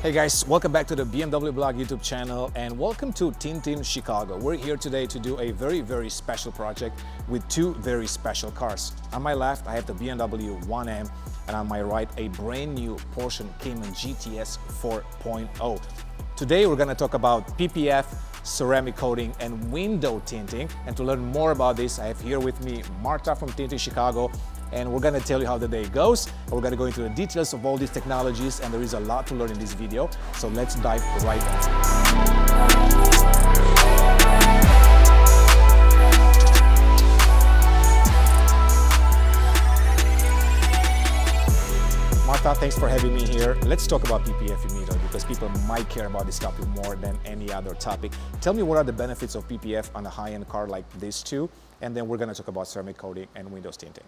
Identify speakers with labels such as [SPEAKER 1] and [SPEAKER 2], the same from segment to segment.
[SPEAKER 1] Hey guys, welcome back to the BMW Blog YouTube channel and welcome to Tinting Chicago. We're here today to do a very special project with two very special cars. On my left, I have the BMW 1M and on my right, a brand new Porsche Cayman GTS 4.0. Today, we're going to talk about PPF, ceramic coating, and window tinting. And to learn more about this, I have here with me Marta from Tinting Chicago. And we're gonna tell you how the day goes. And we're gonna go into the details of all these technologies, and there is a lot to learn in this video. So let's dive right in. Marta, thanks for having me here. Let's talk about PPF immediately because people might care about this topic more than any other topic. Tell me what are the benefits of PPF on a high-end car like this too, and then we're gonna talk about ceramic coating and windows tinting.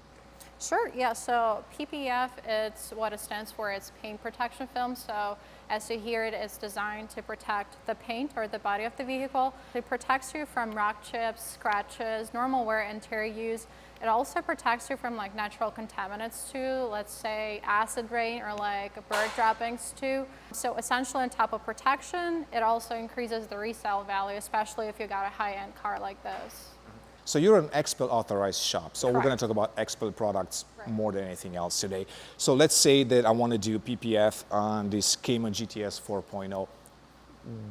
[SPEAKER 2] Sure, yeah, so PPF, it's what it stands for, it's paint protection film. So as you hear it, it's designed to protect the paint or the body of the vehicle. It protects you from rock chips, scratches, normal wear and tear use. It also protects you from like natural contaminants too, let's say acid rain or like bird droppings too. So essentially on top of protection, it also increases the resale value, especially if you got a high-end car like this.
[SPEAKER 1] So you're an XPEL authorized shop. So
[SPEAKER 2] Correct.
[SPEAKER 1] We're going to talk about XPEL products more than anything else today. So let's say that I want to do PPF on this Cayman GTS 4.0.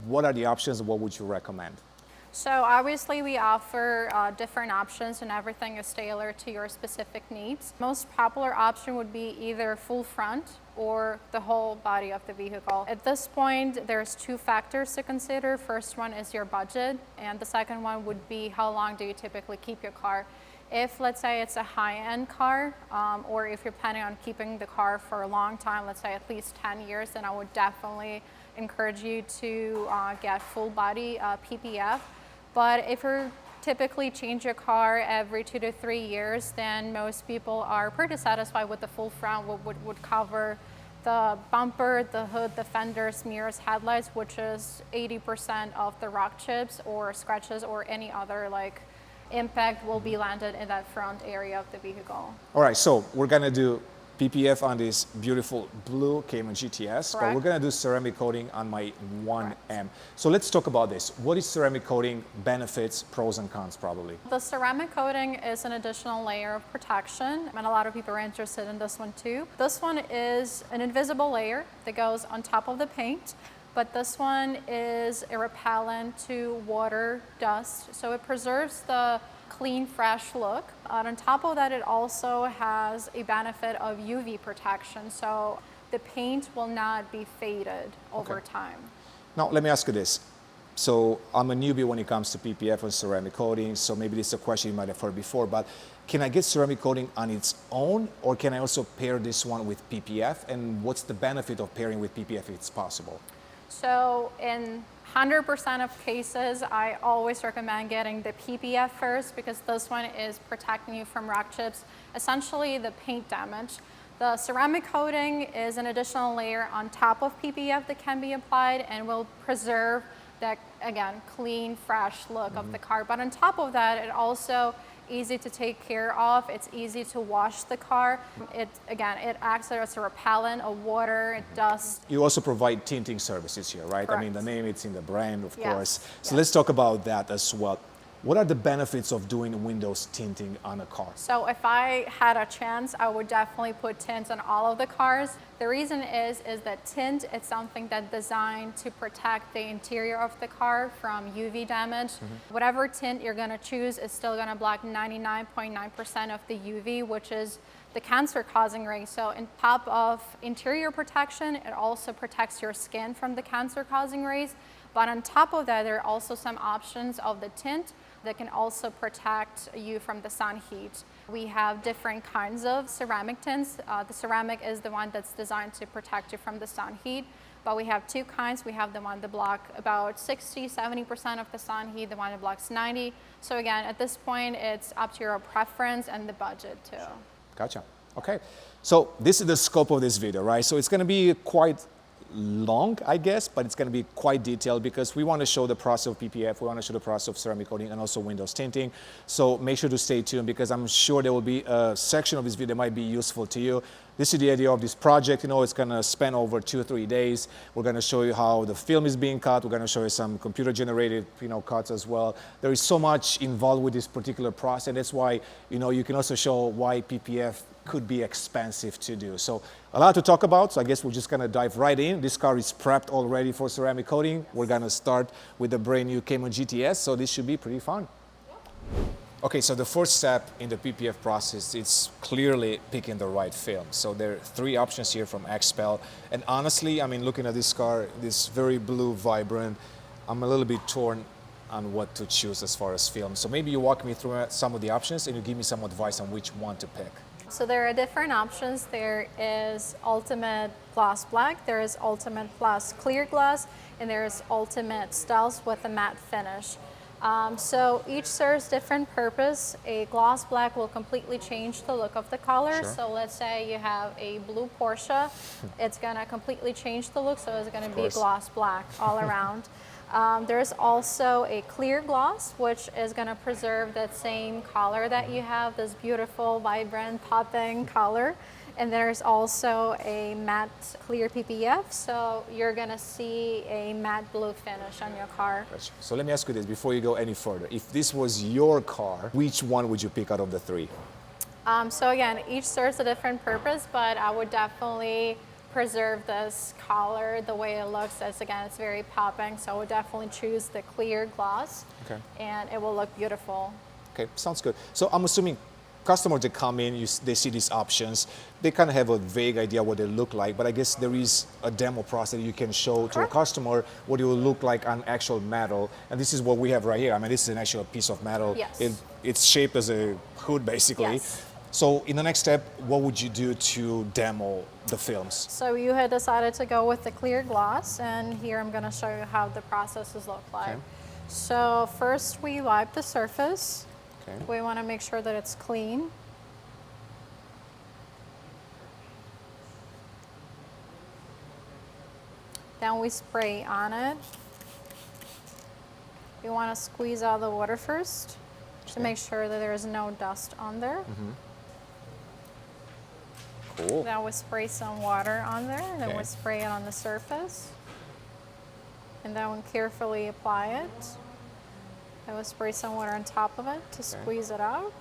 [SPEAKER 1] What are the options and what would you recommend?
[SPEAKER 2] So obviously we offer different options and everything is tailored to your specific needs. Most popular option would be either full front or the whole body of the vehicle. At this point, there's two factors to consider. First one is your budget, and the second one would be how long do you typically keep your car. If, let's say, it's a high-end car, or if you're planning on keeping the car for a long time, let's say at least 10 years, then I would definitely encourage you to get full body PPF. But if you're typically change your car every 2 to 3 years, then most people are pretty satisfied with the full front, would cover the bumper, the hood, the fenders, mirrors, headlights, which is 80% of the rock chips or scratches or any other like impact will be landed in that front area of the vehicle.
[SPEAKER 1] All right, so we're going to do PPF on this beautiful blue Cayman GTS, but we're going to do ceramic coating on my 1M. Correct. So let's talk about this. What is ceramic coating, benefits, pros and cons probably?
[SPEAKER 2] The ceramic coating is an additional layer of protection, and a lot of people are interested in this one too. This one is an invisible layer that goes on top of the paint, but this one is a repellent to water, dust, so it preserves the clean, fresh look. On top of that, it also has a benefit of UV protection, so the paint will not be faded over time.
[SPEAKER 1] Now, let me ask you this. So I'm a newbie when it comes to PPF and ceramic coating, so maybe this is a question you might have heard before, but can I get ceramic coating on its own, or can I also pair this one with PPF? And what's the benefit of pairing with PPF if it's possible?
[SPEAKER 2] So in 100% of cases, I always recommend getting the PPF first because this one is protecting you from rock chips, essentially the paint damage. The ceramic coating is an additional layer on top of PPF that can be applied and will preserve that, again, clean, fresh look of the car. But on top of that, it also easy to take care of. It's easy to wash the car. It acts as a repellent of water, dust.
[SPEAKER 1] You also provide tinting services here, right?
[SPEAKER 2] Correct.
[SPEAKER 1] I mean, the name, it's in the brand, of
[SPEAKER 2] Yes.
[SPEAKER 1] course. So let's talk about that as well. What are the benefits of doing windows tinting on a car?
[SPEAKER 2] So if I had a chance, I would definitely put tints on all of the cars. The reason is that tint is something that's designed to protect the interior of the car from UV damage. Whatever tint you're going to choose is still going to block 99.9% of the UV, which is the cancer-causing rays. So on top of interior protection, it also protects your skin from the cancer-causing rays. But on top of that, there are also some options of the tint that can also protect you from the sun heat. We have different kinds of ceramic tints. The ceramic is the one that's designed to protect you from the sun heat, but we have two kinds. We have the one that blocks about 60–70% of the sun heat, the one that blocks 90. So again, at this point, it's up to your preference and the budget too.
[SPEAKER 1] Gotcha. Okay. So this is the scope of this video, right? So it's going to be quite long, I guess, but it's going to be quite detailed because we want to show the process of PPF, we want to show the process of ceramic coating and also windows tinting. So make sure to stay tuned because I'm sure there will be a section of this video that might be useful to you. This is the idea of this project. You know, it's going to span over 2 or 3 days. We're going to show you how the film is being cut. We're going to show you some computer-generated, cuts as well. There is so much involved with this particular process. That's why, you can also show why PPF could be expensive to do. So a lot to talk about. So I guess we're just going to dive right in. This car is prepped already for ceramic coating. We're going to start with the brand new Cayman GTS. So this should be pretty fun. Okay, so the first step in the PPF process is clearly picking the right film. So there are 3 options here from XPEL. And honestly, I mean, looking at this car, this very blue, vibrant, I'm a little bit torn on what to choose as far as film. So maybe you walk me through some of the options and you give me some advice on which one to pick.
[SPEAKER 2] So there are different options. There is Ultimate Gloss Black, there is Ultimate Plus Clear Glass, and there is Ultimate Stealth with a matte finish. So each serves different purpose. A gloss black will completely change the look of the color.
[SPEAKER 1] Sure.
[SPEAKER 2] So let's say you have a blue Porsche, it's gonna completely change the look, so it's gonna be gloss black all around. There's also a clear gloss, which is gonna preserve that same color that you have, this beautiful, vibrant, popping color. And there's also a matte clear PPF, so you're gonna see a matte blue finish on your car.
[SPEAKER 1] Gotcha. So let me ask you this before you go any further. If this was your car, which one would you pick out of the 3?
[SPEAKER 2] So again, each serves a different purpose, but I would definitely preserve this color the way it looks. As again, it's very popping, so I would definitely choose the clear gloss.
[SPEAKER 1] Okay.
[SPEAKER 2] And it will look beautiful.
[SPEAKER 1] Okay, sounds good. So I'm assuming customers that come in, they see these options, they kind of have a vague idea what they look like, but I guess there is a demo process you can show to a customer what it will look like on actual metal. And this is what we have right here. I mean, this is an actual piece of metal.
[SPEAKER 2] Yes.
[SPEAKER 1] It's shaped as a hood, basically.
[SPEAKER 2] Yes.
[SPEAKER 1] So in the next step, what would you do to demo the films?
[SPEAKER 2] So you had decided to go with the clear gloss, and here I'm gonna show you how the processes look like.
[SPEAKER 1] Okay.
[SPEAKER 2] So first we wipe the surface.
[SPEAKER 1] Okay.
[SPEAKER 2] We want to make sure that it's clean. Then we spray on it. You want to squeeze out the water first to make sure that there is no dust on there.
[SPEAKER 1] Cool.
[SPEAKER 2] Then we spray some water on there, and then
[SPEAKER 1] Okay.
[SPEAKER 2] we spray it on the surface. And then we carefully apply it. I will spray some water on top of it to squeeze it out.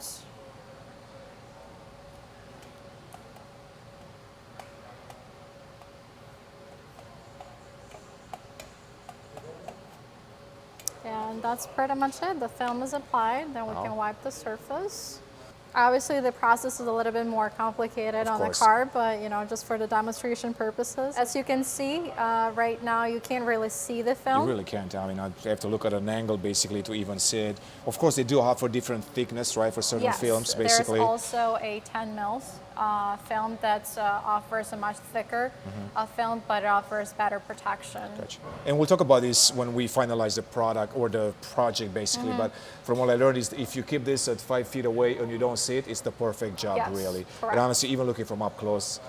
[SPEAKER 2] And that's pretty much it. The film is applied, then we can wipe the surface. Obviously, the process is a little bit more complicated on the car, but just for the demonstration purposes. As you can see, right now you can't really see the film.
[SPEAKER 1] You really can't. I mean, I have to look at an angle basically to even see it. Of course, they do offer different thickness, right, for certain films, basically.
[SPEAKER 2] There's also a 10 mils film that offers a much thicker film, but it offers better protection.
[SPEAKER 1] Gotcha. And we'll talk about this when we finalize the product or the project, basically. But from what I learned is if you keep this at 5 feet away and you don't see it, it's the perfect job, really.
[SPEAKER 2] Correct.
[SPEAKER 1] And honestly, even looking from up close,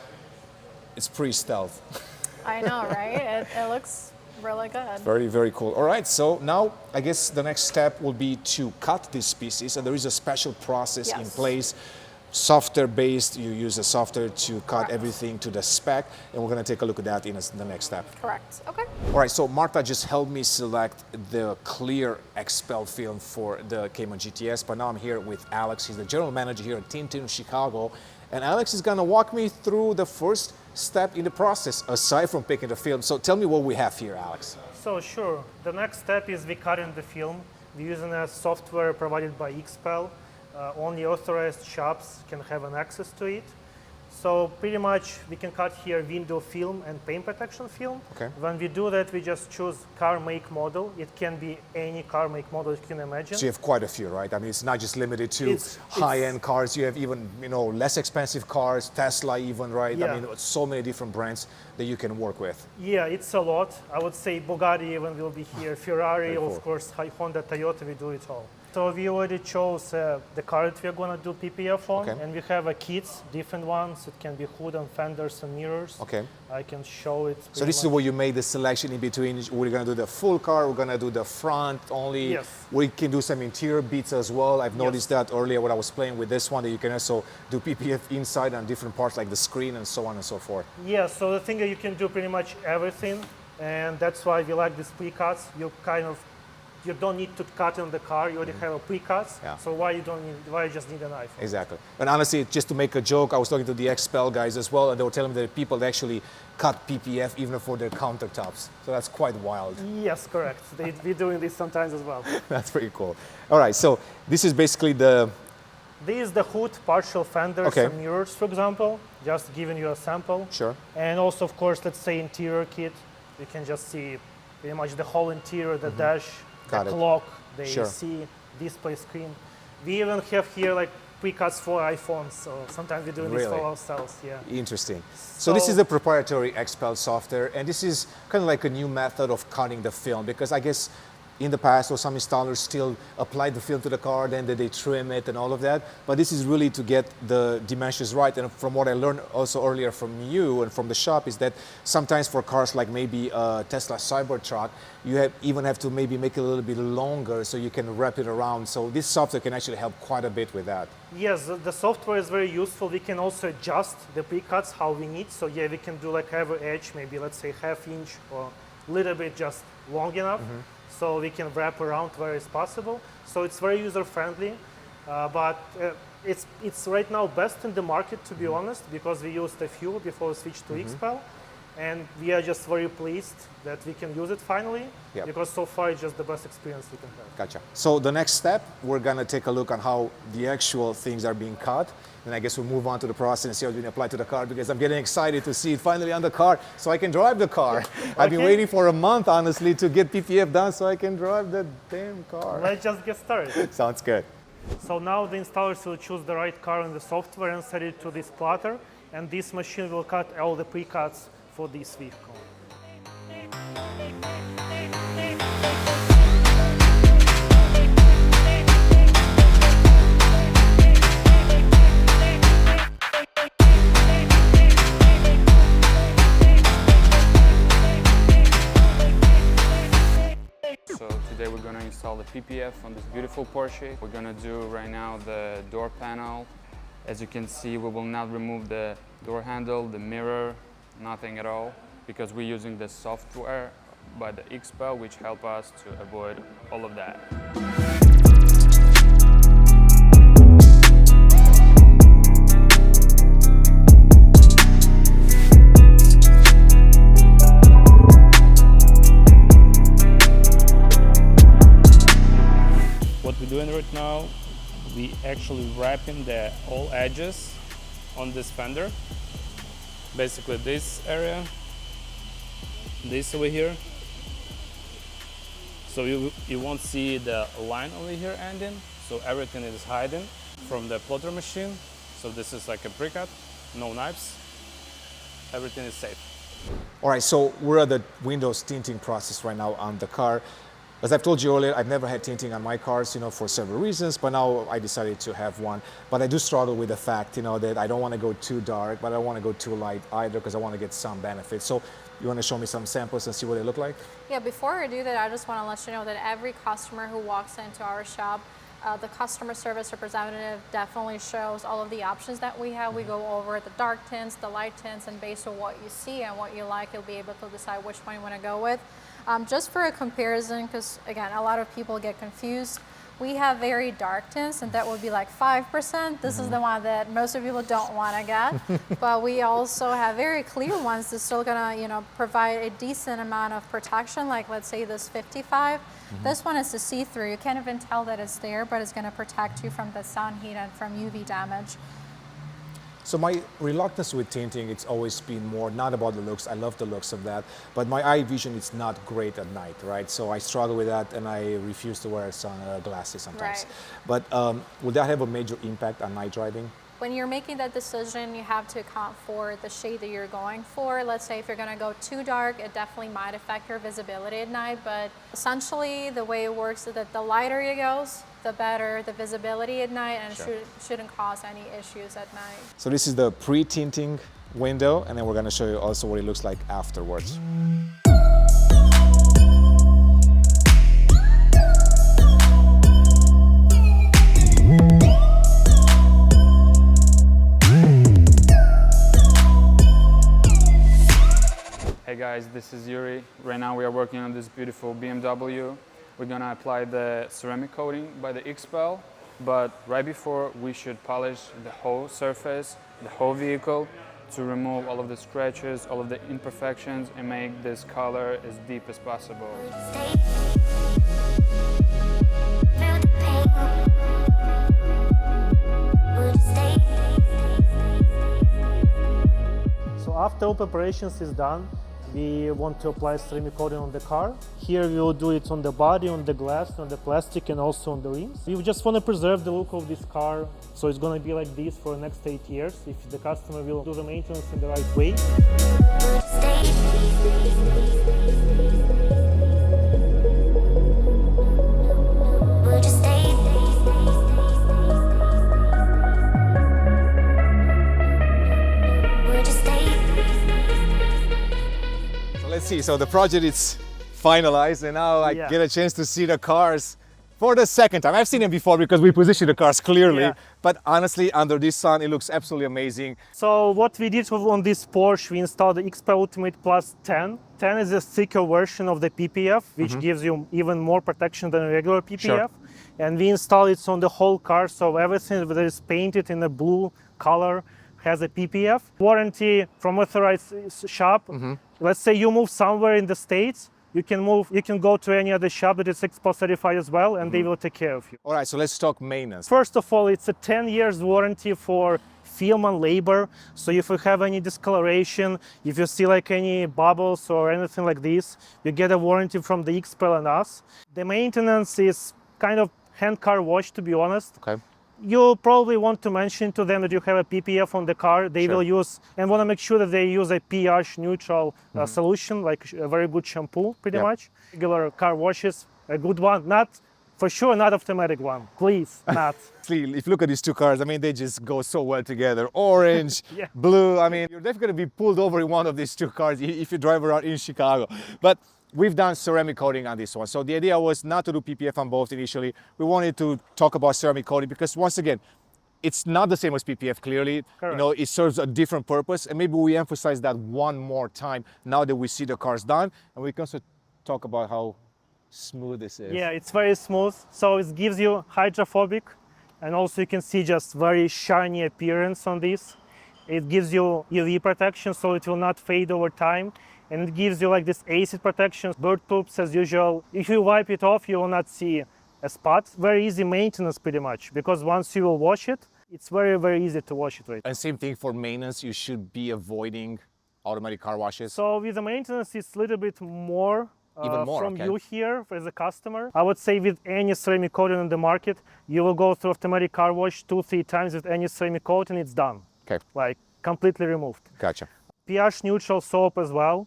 [SPEAKER 1] it's pretty stealth.
[SPEAKER 2] I know, right? It looks really good.
[SPEAKER 1] Very, very cool. All right, so now I guess the next step will be to cut these pieces, and there is a special process in place. Software based, you use a software to cut everything to the spec, and we're going to take a look at that in the next step.
[SPEAKER 2] Correct. Okay.
[SPEAKER 1] All right, so Marta just helped me select the clear XPEL film for the Cayman GTS, but now I'm here with Alex. He's the general manager here at Tinting Chicago, and Alex is going to walk me through the first step in the process, aside from picking the film. So tell me what we have here, Alex.
[SPEAKER 3] So sure, the next step is we cutting the film. We're using a software provided by XPEL. Only authorized shops can have an access to it. So pretty much we can cut here window film and paint protection film.
[SPEAKER 1] Okay.
[SPEAKER 3] When we do that, we just choose car make model. It can be any car make model you can imagine.
[SPEAKER 1] So you have quite a few, right? I mean, it's not just limited to high-end cars. You have even, less expensive cars, Tesla even, right?
[SPEAKER 3] Yeah.
[SPEAKER 1] I mean, so many different brands that you can work with.
[SPEAKER 3] Yeah, it's a lot. I would say Bugatti even will be here. Ferrari,
[SPEAKER 1] Very cool.
[SPEAKER 3] of course, Honda, Toyota, we do it all. So we already chose the car that we're going to do PPF on,
[SPEAKER 1] Okay.
[SPEAKER 3] and we have kits, different ones. It can be hood and fenders and mirrors.
[SPEAKER 1] Okay.
[SPEAKER 3] I can show it.
[SPEAKER 1] So this is where you made the selection in between. We're going to do the full car, we're going to do the front only.
[SPEAKER 3] Yes.
[SPEAKER 1] We can do some interior bits as well. I've noticed that earlier when I was playing with this one, that you can also do PPF inside on different parts like the screen and so on and so forth.
[SPEAKER 3] Yeah, so the thing is you can do pretty much everything, and that's why we like these pre-cuts. You don't need to cut in the car. You already have a pre-cuts.
[SPEAKER 1] Yeah.
[SPEAKER 3] So why you just need a knife?
[SPEAKER 1] Exactly. And honestly, just to make a joke, I was talking to the XPEL guys as well, and they were telling me that people actually cut PPF even for their countertops. So that's quite wild.
[SPEAKER 3] Yes, correct. We're doing this sometimes as well.
[SPEAKER 1] That's pretty cool. All right, so this is basically the...
[SPEAKER 3] This is the hood, partial fenders
[SPEAKER 1] Okay.
[SPEAKER 3] and mirrors, for example. Just giving you a sample.
[SPEAKER 1] Sure.
[SPEAKER 3] And also, of course, let's say interior kit. You can just see pretty much the whole interior, the dash,
[SPEAKER 1] Got
[SPEAKER 3] the
[SPEAKER 1] it.
[SPEAKER 3] clock, the
[SPEAKER 1] Sure.
[SPEAKER 3] AC, display screen. We even have here like pre-cuts for iPhones, so sometimes we're doing this
[SPEAKER 1] Really?
[SPEAKER 3] for ourselves. Yeah.
[SPEAKER 1] Interesting. So this is the proprietary XPEL software, and this is kind of like a new method of cutting the film, because I guess in the past, or some installers still apply the film to the car, then they trim it and all of that. But this is really to get the dimensions right. And from what I learned also earlier from you and from the shop is that sometimes for cars like maybe a Tesla Cybertruck, you even have to maybe make it a little bit longer so you can wrap it around. So this software can actually help quite a bit with that.
[SPEAKER 3] Yes, the software is very useful. We can also adjust the pre-cuts how we need. So yeah, we can do like every edge, maybe let's say ½ inch or a little bit just long enough. So we can wrap around where it's possible. So it's very user-friendly, but it's right now best in the market, to be honest, because we used a few before we switched to XPEL. And we are just very pleased that we can use it finally,
[SPEAKER 1] Yep.
[SPEAKER 3] because so far it's just the best experience we can have.
[SPEAKER 1] Gotcha. So the next step, we're gonna take a look on how the actual things are being cut. And I guess we'll move on to the process and see how it's being applied to the car, because I'm getting excited to see it finally on the car so I can drive the car. I've been
[SPEAKER 3] Okay.
[SPEAKER 1] waiting for a month, honestly, to get PPF done so I can drive the damn car.
[SPEAKER 3] Let's just get started.
[SPEAKER 1] Sounds good.
[SPEAKER 3] So now the installers will choose the right car in the software and set it to this plotter, and this machine will cut all the pre-cuts for this vehicle.
[SPEAKER 4] So today we're going to install the PPF on this beautiful Porsche. We're going to do right now the door panel. As you can see, we will not remove the door handle, the mirror, nothing at all, because we're using the software by the XPEL, which help us to avoid all of that.
[SPEAKER 5] What we're doing right now, we actually wrapping the all edges on this fender. Basically this area, this over here. So you won't see the line over here ending, so everything is hiding from the plotter machine. So this is like a pre-cut, no knives, everything is safe.
[SPEAKER 1] All right, so we're at the windows tinting process right now on the car. As I've told you earlier, I've never had tinting on my cars, for several reasons, but now I decided to have one. But I do struggle with the fact, that I don't want to go too dark, but I don't want to go too light either, because I want to get some benefit. So you want to show me some samples and see what they look like?
[SPEAKER 2] Yeah, before I do that, I just want to let you know that every customer who walks into our shop, the customer service representative definitely shows all of the options that we have. We go over the dark tints, the light tints, and based on what you see and what you like, you'll be able to decide which one you want to go with. Just for a comparison, because again, a lot of people get confused, we have very dark tints, and that would be like 5%. This is the one that most of people don't want to get. But we also have very clear ones that's still gonna, provide a decent amount of protection, like let's say this 55. This one is a see-through. You can't even tell that it's there, but it's gonna protect you from the sun heat and from UV damage.
[SPEAKER 1] So my reluctance with tinting, it's always been more not about the looks. I love the looks of that, but my eye vision is not great at night, right? So I struggle with that, and I refuse to wear glasses sometimes.
[SPEAKER 2] Right.
[SPEAKER 1] But will that have a major impact on night driving?
[SPEAKER 2] When you're making that decision, you have to account for the shade that you're going for. Let's say if you're gonna go too dark, it definitely might affect your visibility at night, but essentially the way it works is that the lighter it goes, the better the visibility at night, and shouldn't cause any issues at night.
[SPEAKER 1] So this is the pre-tinting window, and then we're going to show you also what it looks like afterwards.
[SPEAKER 4] Hey guys, this is Yuri. Right now we are working on this beautiful BMW. We're gonna apply the ceramic coating by the XPEL, but right before we should polish the whole surface, the whole vehicle, to remove all of the scratches, all of the imperfections, and make this color as deep as possible.
[SPEAKER 3] So after all preparations is done, we want to apply ceramic coating on the car. Here we will do it on the body, on the glass, on the plastic, and also on the rims. We just want to preserve the look of this car, so it's going to be like this for the next 8 years if the customer will do the maintenance in the right way.
[SPEAKER 1] Let's see, so the project is finalized, and now I
[SPEAKER 3] Yeah.
[SPEAKER 1] get a chance to see the cars for the second time. I've seen them before because we positioned the cars clearly,
[SPEAKER 3] Yeah.
[SPEAKER 1] but honestly, under this sun, it looks absolutely amazing.
[SPEAKER 3] So what we did on this Porsche, we installed the XPEL Ultimate Plus 10. 10 is a thicker version of the PPF, which gives you even more protection than a regular PPF. And we installed it on the whole car, so everything that is painted in a blue color has a PPF. Warranty from authorized shop. Let's say you move somewhere in the States, you can go to any other shop that is XPEL certified as well, and they will take care of you.
[SPEAKER 1] All right, so let's talk maintenance.
[SPEAKER 3] First of all, it's a 10 years warranty for film and labor. So if you have any discoloration, if you see like any bubbles or anything like this, you get a warranty from the XPEL and us. The maintenance is kind of hand car wash, to be honest.
[SPEAKER 1] Okay.
[SPEAKER 3] You probably want to mention to them that you have a PPF on the car. They will use, and want to make sure that they use a pH neutral solution, like a very good shampoo, pretty much. Regular car washes, a good one, for sure not automatic one, please, not.
[SPEAKER 1] If you look at these two cars, I mean, they just go so well together. Orange,
[SPEAKER 3] Yeah.
[SPEAKER 1] blue, I mean, you're definitely going to be pulled over in one of these two cars if you drive around in Chicago. But we've done ceramic coating on this one. So the idea was not to do PPF on both initially. We wanted to talk about ceramic coating because once again, it's not the same as PPF, clearly.
[SPEAKER 3] Correct.
[SPEAKER 1] You know, it serves a different purpose. And maybe we emphasize that one more time now that we see the cars done. And we can also talk about how smooth this is.
[SPEAKER 3] Yeah, it's very smooth. So it gives you hydrophobic, and also you can see just very shiny appearance on this. It gives you UV protection, so it will not fade over time. And it gives you like this acid protection, bird poops as usual. If you wipe it off, you will not see a spot. Very easy maintenance pretty much, because once you will wash it, it's very, very easy to wash it with.
[SPEAKER 1] And same thing for maintenance, you should be avoiding automatic car washes.
[SPEAKER 3] So with the maintenance, it's a little bit more,
[SPEAKER 1] Even more,
[SPEAKER 3] from
[SPEAKER 1] okay.
[SPEAKER 3] you here as a customer. I would say with any ceramic coating on the market, you will go through automatic car wash 2-3 times with any ceramic coating, it's done.
[SPEAKER 1] Okay,
[SPEAKER 3] Like completely removed.
[SPEAKER 1] gotcha.
[SPEAKER 3] pH neutral soap as well.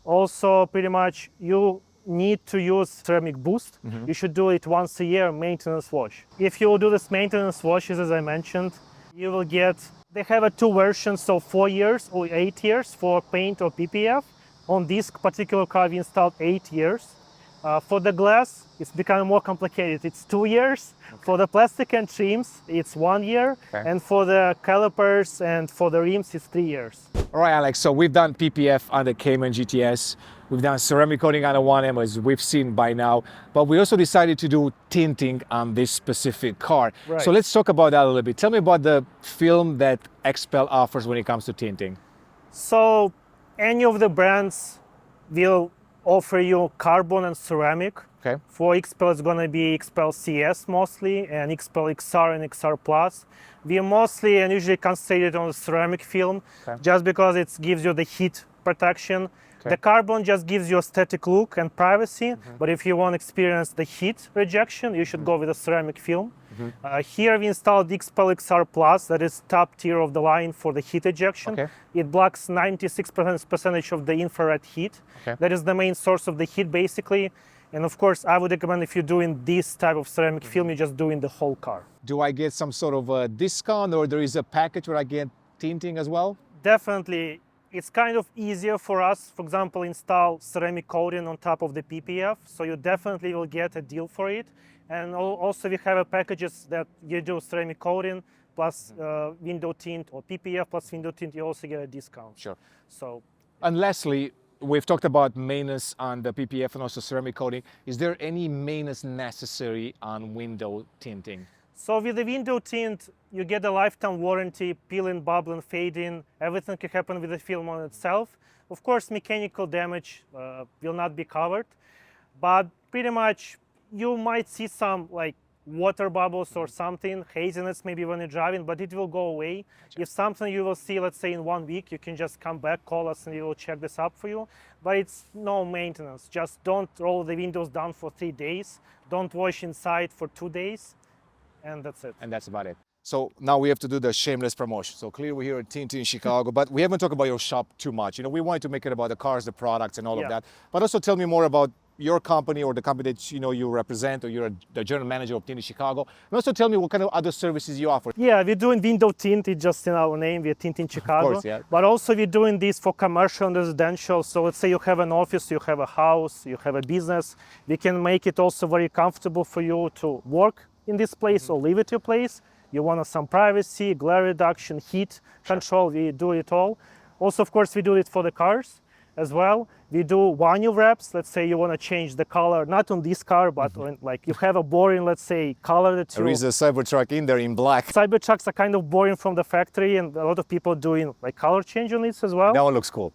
[SPEAKER 3] Also, pretty much you need to use ceramic boost. You should do it once a year, maintenance wash. If you will do this maintenance washes, as I mentioned, you will get, they have a 2 versions, so 4 years or 8 years for paint or PPF. On this particular car, we installed 8 years. For the glass, it's becoming more complicated. It's 2 years. For the plastic and trims, it's 1 year.
[SPEAKER 1] Okay.
[SPEAKER 3] And for the calipers and for the rims, it's 3 years.
[SPEAKER 1] All right, Alex, so we've done PPF on the Cayman GTS. We've done ceramic coating on the 1M, as we've seen by now. But we also decided to do tinting on this specific car.
[SPEAKER 3] Right.
[SPEAKER 1] So let's talk about that a little bit. Tell me about the film that XPEL offers when it comes to tinting.
[SPEAKER 3] So any of the brands will offer you carbon and ceramic.
[SPEAKER 1] Okay.
[SPEAKER 3] For XPEL, it's going to be XPEL CS mostly, and XPEL XR and XR Plus. We mostly and usually concentrated on the ceramic film,
[SPEAKER 1] Okay.
[SPEAKER 3] just because it gives you the heat protection.
[SPEAKER 1] Okay.
[SPEAKER 3] The carbon just gives you aesthetic look and privacy, but if you want to experience the heat rejection, you should go with the ceramic film. Here we installed XPEL XR Plus, that is top tier of the line for the heat ejection.
[SPEAKER 1] Okay.
[SPEAKER 3] It blocks 96% of the infrared heat.
[SPEAKER 1] Okay.
[SPEAKER 3] That is the main source of the heat basically. And of course, I would recommend if you're doing this type of ceramic film, you're just doing the whole car.
[SPEAKER 1] Do I get some sort of a discount, or there is a package where I get tinting as well?
[SPEAKER 3] Definitely, it's kind of easier for us, for example, install ceramic coating on top of the PPF, so you definitely will get a deal for it. And also we have packages that you do ceramic coating plus window tint, or PPF plus window tint, you also get a discount.
[SPEAKER 1] Sure.
[SPEAKER 3] So,
[SPEAKER 1] And lastly, we've talked about maintenance on the PPF and also ceramic coating. Is there any maintenance necessary on window tinting?
[SPEAKER 3] so with the window tint, you get a lifetime warranty, peeling, bubbling, fading, everything can happen with the film on itself. Of course, mechanical damage will not be covered, but pretty much you might see some like water bubbles or something, haziness maybe when you're driving, but it will go away. If something you will see, let's say in 1 week, you can just come back, call us, and we will check this up for you. But it's no maintenance. Just don't roll the windows down for 3 days. Don't wash inside for 2 days, and that's it.
[SPEAKER 1] And that's about it. So now we have to do the shameless promotion. So clearly we're here at Tinting Chicago, but we haven't talked about your shop too much. You know, we wanted to make it about the cars, the products, and all of that. But also tell me more about your company, or the company that you represent, or you're the general manager of Tinting Chicago. And also tell me what kind of other services you offer.
[SPEAKER 3] Yeah, we're doing window tint. It's just in our name. We're Tinting Chicago.
[SPEAKER 1] Of course, yeah.
[SPEAKER 3] But also we're doing this for commercial and residential. So let's say you have an office, you have a house, you have a business. We can make it also very comfortable for you to work in this place or live at your place. You want some privacy, glare reduction, heat control, we do it all. Also, of course, we do it for the cars as well. We do vinyl wraps. Let's say you want to change the color, not on this car, but on, like you have a boring, let's say, color that you...
[SPEAKER 1] There is a Cybertruck in there in black.
[SPEAKER 3] Cybertrucks are kind of boring from the factory, and a lot of people doing like color change on this as well.
[SPEAKER 1] That one looks cool.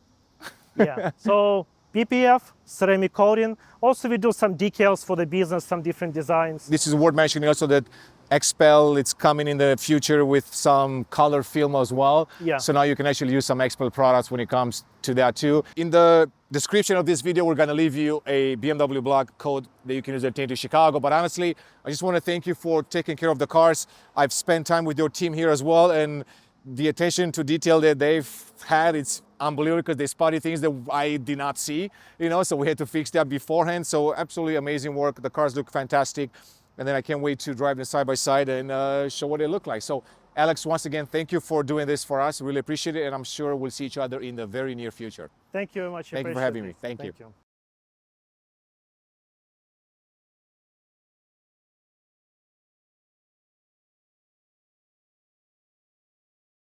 [SPEAKER 3] Yeah, so PPF, ceramic coating. Also, we do some decals for the business, some different designs.
[SPEAKER 1] This is worth mentioning also that XPEL, it's coming in the future with some color film as well.
[SPEAKER 3] Yeah.
[SPEAKER 1] So now you can actually use some XPEL products when it comes to that too. In the description of this video, we're gonna leave you a BMW blog code that you can use at Tinting Chicago. But honestly, I just wanna thank you for taking care of the cars. I've spent time with your team here as well, and the attention to detail that they've had, it's unbelievable, because they spotted things that I did not see, so we had to fix that beforehand. So absolutely amazing work. The cars look fantastic. And then I can't wait to drive them side by side and show what they look like. So Alex, once again, thank you for doing this for us. Really appreciate it. And I'm sure we'll see each other in the very near future.
[SPEAKER 3] Thank you very much.
[SPEAKER 1] Thank you for having me. Thank you.